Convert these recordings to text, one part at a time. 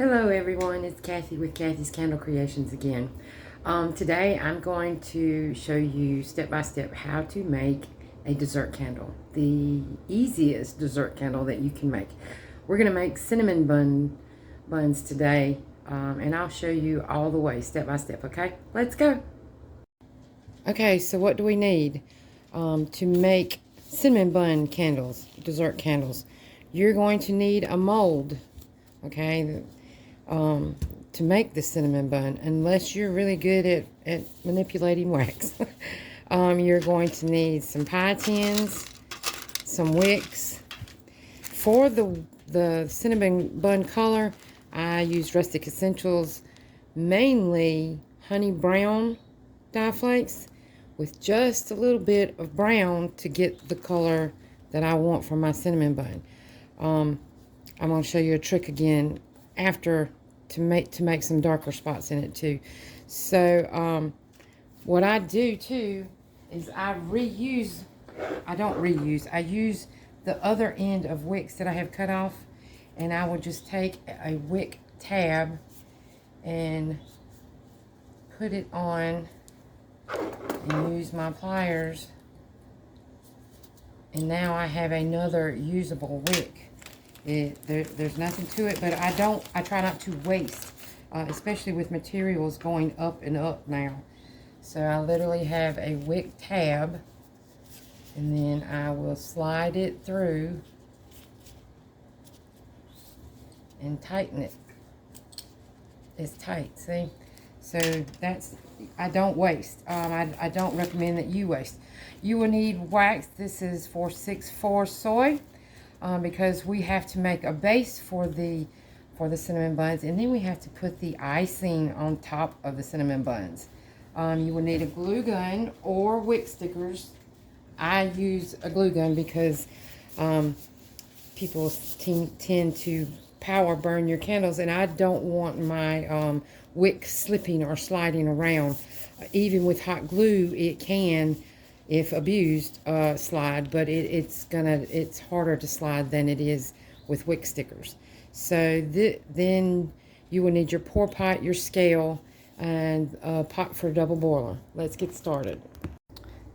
Hello everyone, it's Kathy with Kathy's Candle Creations again. Today I'm going to show you step by step how to make a dessert candle. The easiest dessert candle that you can make. We're going to make cinnamon buns today, and I'll show you all the way step by step, okay? Let's go! Okay, so what do we need to make cinnamon bun candles, dessert candles? You're going to need a mold, okay? To make the cinnamon bun, unless you're really good at manipulating wax. You're going to need some pie tins, some wicks. For the cinnamon bun color, I used Rustic Essentials, mainly honey brown dye flakes with just a little bit of brown to get the color that I want for my cinnamon bun. I'm going to show you a trick again after to make some darker spots in it too. So what I do too is I use the other end of wicks that I have cut off, and I will just take a wick tab and put it on and use my pliers, and now I have another usable wick. There's nothing to it, but I try not to waste, especially with materials going up and up now. So I literally have a wick tab, and then I will slide it through and tighten it. It's tight, see? So I don't waste. I don't recommend that you waste. You will need wax. This is for 6-4 soy. Because we have to make a base for the cinnamon buns, and then we have to put the icing on top of the cinnamon buns. You will need a glue gun or wick stickers. I use a glue gun because people tend to power burn your candles, and I don't want my wick slipping or sliding around. Even with hot glue, it can, if abused, slide, but it's harder to slide than it is with wick stickers. So then you will need your pour pot, your scale, and a pot for a double boiler. Let's get started.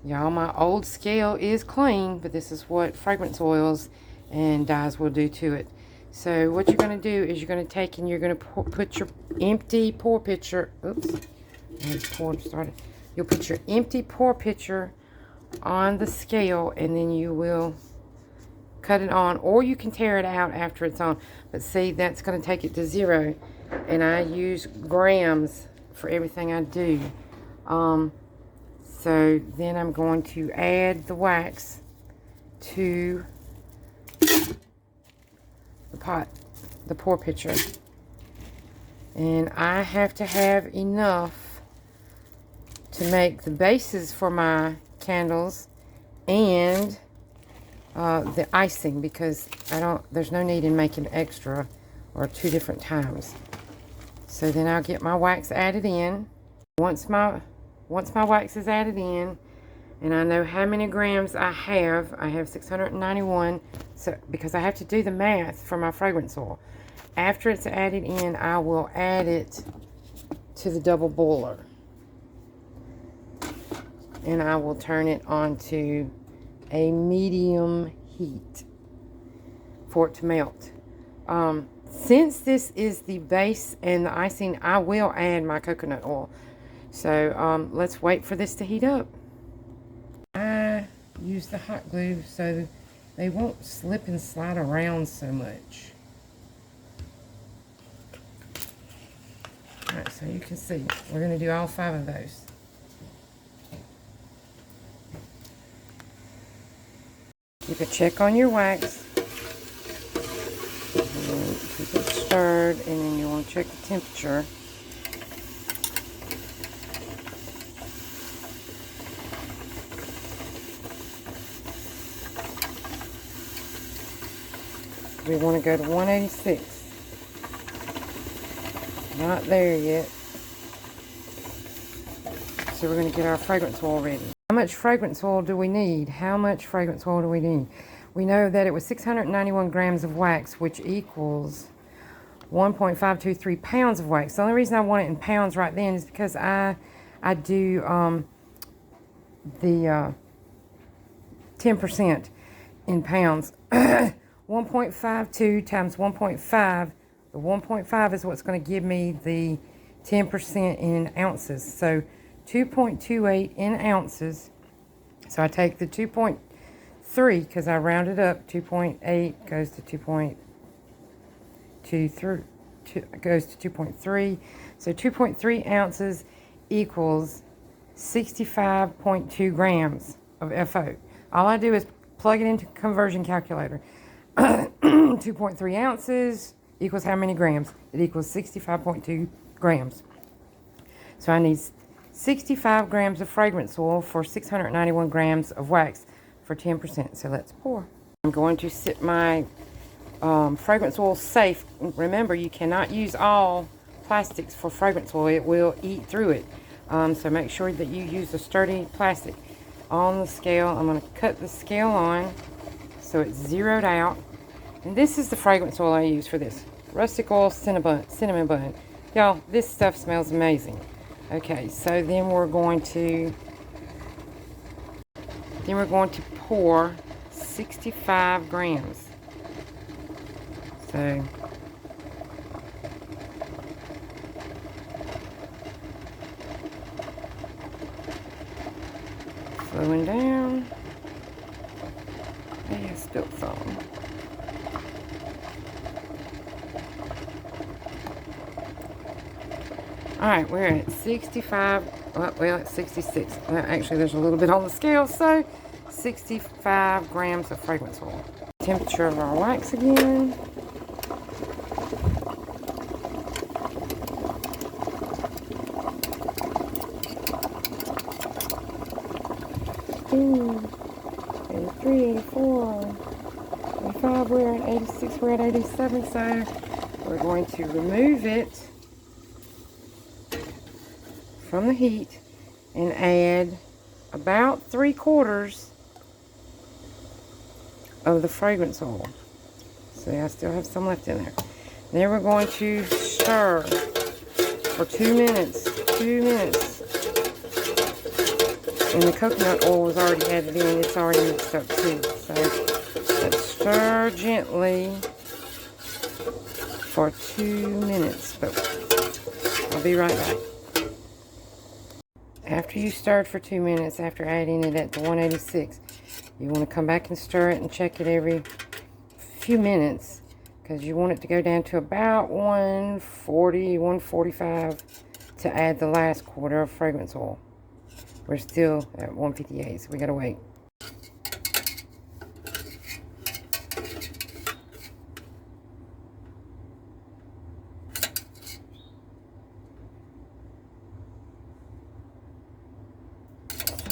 Y'all, my old scale is clean, but this is what fragrance oils and dyes will do to it. So what you're going to do is you're going to take and you're going to put your empty pour pitcher. Oops, you'll put your empty pour pitcher on the scale, and then you will cut it on, or you can tear it out after it's on. But see, that's going to take it to 0, and I use grams for everything I do. So then I'm going to add the wax to the pot, the pour pitcher, and I have to have enough to make the bases for my candles and the icing, because there's no need in making extra or 2 different times. So then I'll get my wax added in. Once my wax is added in, and I know how many grams I have 691, so because I have to do the math for my fragrance oil. After it's added in, I will add it to the double boiler, and I will turn it on to a medium heat for it to melt. Since this is the base and the icing, I will add my coconut oil. So let's wait for this to heat up. I use the hot glue so they won't slip and slide around so much. Alright, so you can see, we're going to do all 5 of those. Keep a check on your wax. And keep it stirred, and then you want to check the temperature. We want to go to 186. Not there yet. So we're going to get our fragrance oil ready. How much fragrance oil do we need? How much fragrance oil do we need? We know that it was 691 grams of wax, which equals 1.523 pounds of wax. The only reason I want it in pounds right then is because I do the 10% in pounds. 1.52 times 1.5. The 1.5 is what's going to give me the 10% in ounces. So 2.28 in ounces. So I take the 2.3 because I rounded up. 2.8 goes to 2.23. Goes to 2.3. So 2.3 ounces equals 65.2 grams of FO. All I do is plug it into conversion calculator. 2.3 ounces equals how many grams? It equals 65.2 grams. So I need 65 grams of fragrance oil for 691 grams of wax for 10%. So let's pour. I'm going to sit my fragrance oil safe. Remember, you cannot use all plastics for fragrance oil. It will eat through it. So make sure that you use a sturdy plastic. On the scale, I'm going to cut the scale on so it's zeroed out. And this is the fragrance oil I use for this. Rustic Oil Cinnamon Bun. Y'all, this stuff smells amazing. Okay, so then we're going to pour 65 grams. So slowing down. Hey, I spilled some. Alright, we're at 65, well, it's 66. Actually, there's a little bit on the scale, so 65 grams of fragrance oil. Temperature of our wax again. Ooh, 83, 84, 85, we're at 86, we're at 87, so we're going to remove it from the heat and add about 3/4 of the fragrance oil. See, I still have some left in there. Then we're going to stir for 2 minutes. 2 minutes. And the coconut oil was already added in. It's already mixed up too. So let's stir gently for 2 minutes. But I'll be right back. After you stirred for 2 minutes, after adding it at the 186, you want to come back and stir it and check it every few minutes because you want it to go down to about 140, 145 to add the last quarter of fragrance oil. We're still at 158, so we gotta wait.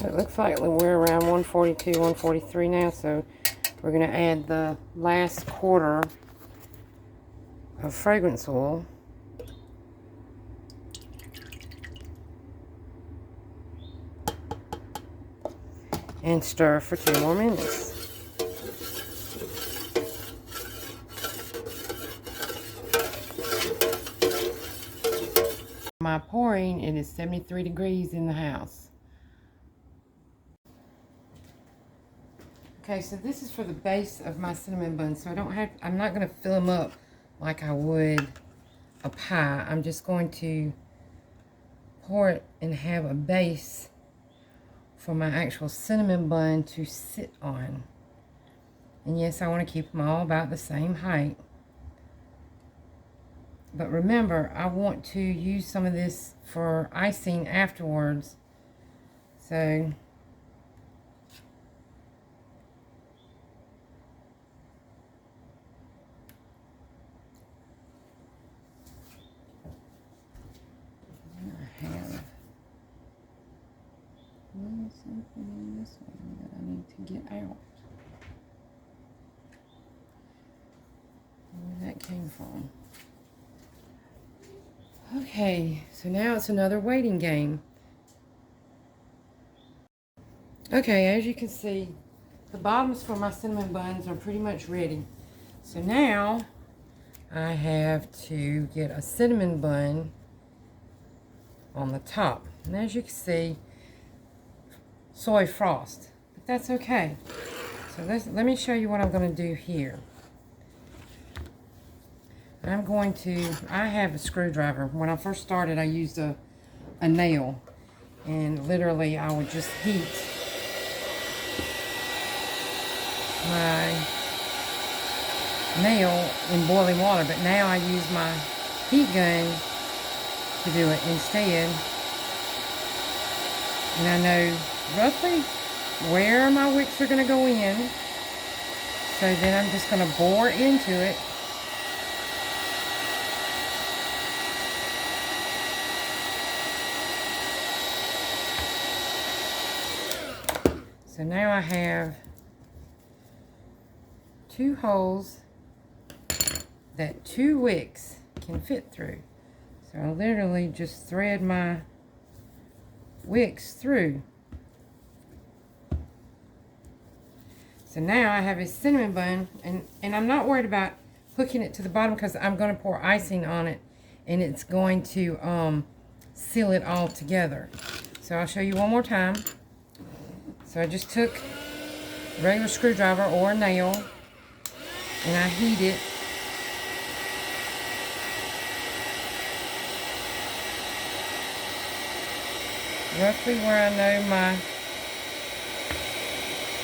So it looks like we're around 142, 143 now, so we're gonna add the last quarter of fragrance oil. And stir for 2 more minutes. My pouring, it is 73 degrees in the house. Okay, so this is for the base of my cinnamon bun. So I'm not going to fill them up like I would a pie. I'm just going to pour it and have a base for my actual cinnamon bun to sit on. And yes, I want to keep them all about the same height. But remember, I want to use some of this for icing afterwards. So I have something in this one that I need to get out. Where that came from. Okay, so now it's another waiting game. Okay, as you can see, the bottoms for my cinnamon buns are pretty much ready. So now I have to get a cinnamon bun on the top. And as you can see, soy frost. But that's okay. So let me show you what I'm going to do here. I have a screwdriver. When I first started, I used a nail. And literally, I would just heat my nail in boiling water. But now I use my heat gun to do it instead. And I know roughly where my wicks are going to go in. So then I'm just going to bore into it. So now I have 2 holes that 2 wicks can fit through. So I literally just thread my wicks through. So now I have a cinnamon bun, and I'm not worried about hooking it to the bottom because I'm going to pour icing on it, and it's going to seal it all together. So I'll show you one more time. So I just took a regular screwdriver or a nail, and I heat it. Roughly where I know my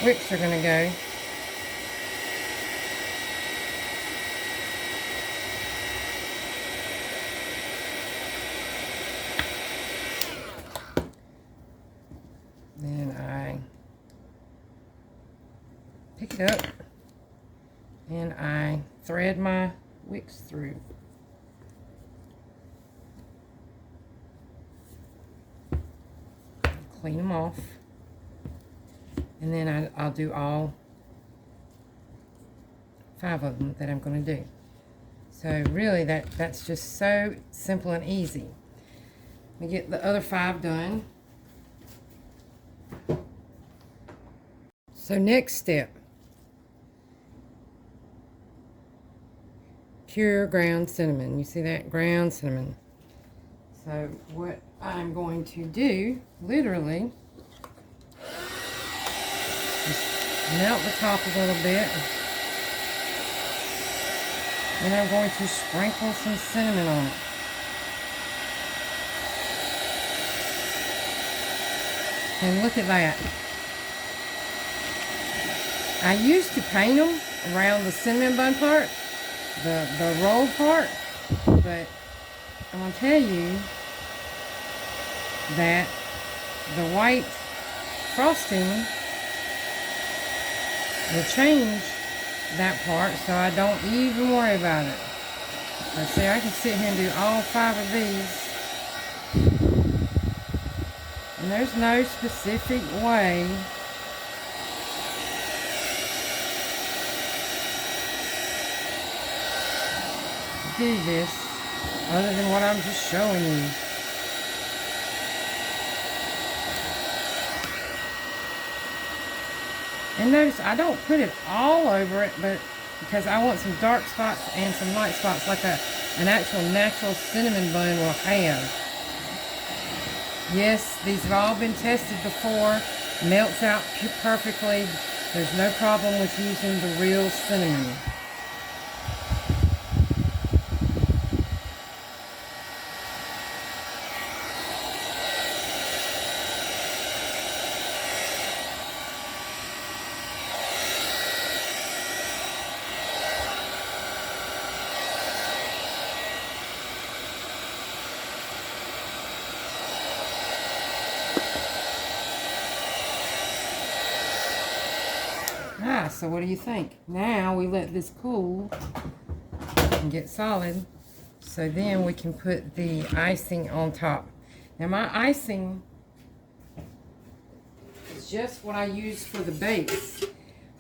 wicks are going to go. Then I pick it up and I thread my wicks through. Clean them off, and then I'll do all 5 of them that I'm going to do. So really that's just so simple and easy. Let me get the other 5 done. So next step, pure ground cinnamon. You see that? Ground cinnamon. So what I'm going to do, literally, just melt the top a little bit. And I'm going to sprinkle some cinnamon on it. And look at that. I used to paint them around the cinnamon bun part, the roll part, but I'm going to tell you that the white frosting will change that part, so I don't even worry about it. Let's see, I can sit here and do all 5 of these. And there's no specific way to do this other than what I'm just showing you. And notice I don't put it all over it, but because I want some dark spots and some light spots like an actual natural cinnamon bun will have. Yes, these have all been tested before. Melts out perfectly. There's no problem with using the real cinnamon. So what do you think? Now we let this cool and get solid, so then we can put the icing on top. Now my icing is just what I use for the base,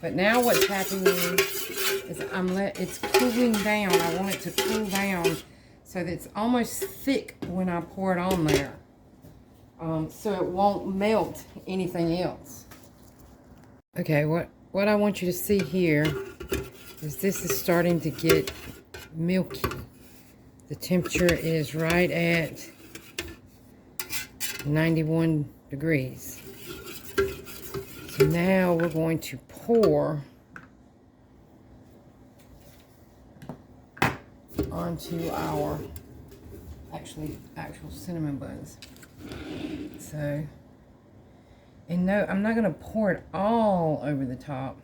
but now what's happening is it's cooling down. I want it to cool down so that it's almost thick when I pour it on there, so it won't melt anything else. Okay, what I want you to see here is this is starting to get milky. The temperature is right at 91 degrees. So now we're going to pour onto our actual cinnamon buns. So, and no, I'm not going to pour it all over the top,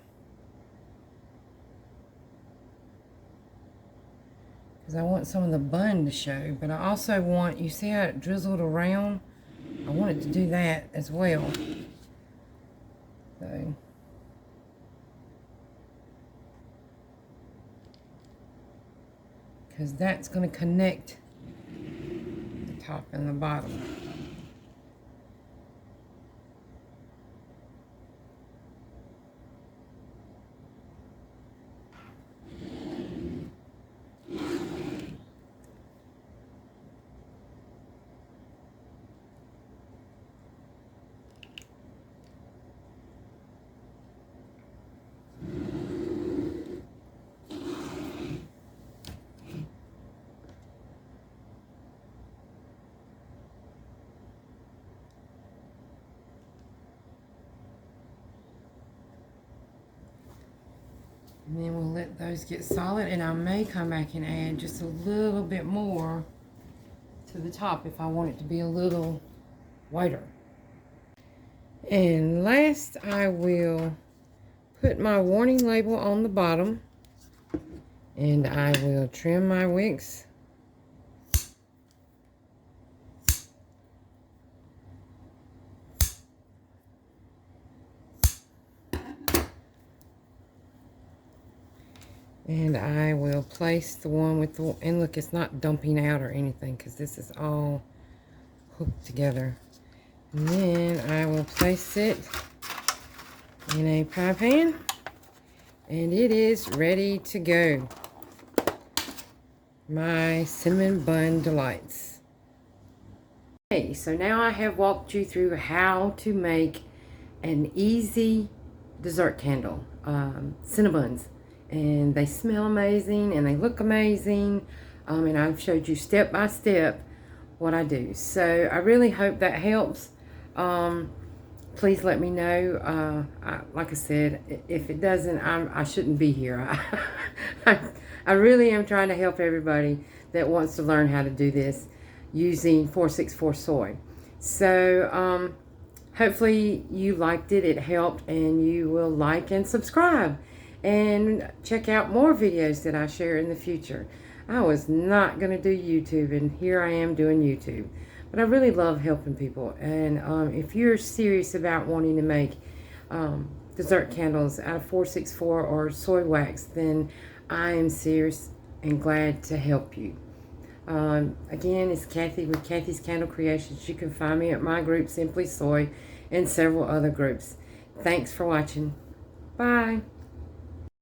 because I want some of the bun to show, but I also want, you see how it drizzled around? I want it to do that as well. So, because that's going to connect the top and the bottom. And then we'll let those get solid, and I may come back and add just a little bit more to the top if I want it to be a little whiter. And last, I will put my warning label on the bottom, and I will trim my wicks. And I will place the one with the, and look, it's not dumping out or anything because this is all hooked together. And then I will place it in a pie pan, and it is ready to go. My cinnamon bun delights. Okay, so now I have walked you through how to make an easy dessert candle, Cinnabuns. And they smell amazing and they look amazing, and I've showed you step by step what I do. So I really hope that helps. Please let me know. Like I said, if it doesn't, I shouldn't be here. I really am trying to help everybody that wants to learn how to do this using 464 soy. So hopefully you liked it, it helped, and you will like and subscribe and check out more videos that I share in the future. I was not going to do YouTube, and here I am doing YouTube. But I really love helping people. And if you're serious about wanting to make dessert candles out of 464 or soy wax, then I am serious and glad to help you. Again, it's Kathy with Kathy's Candle Creations. You can find me at my group, Simply Soy, and several other groups. Thanks for watching. Bye.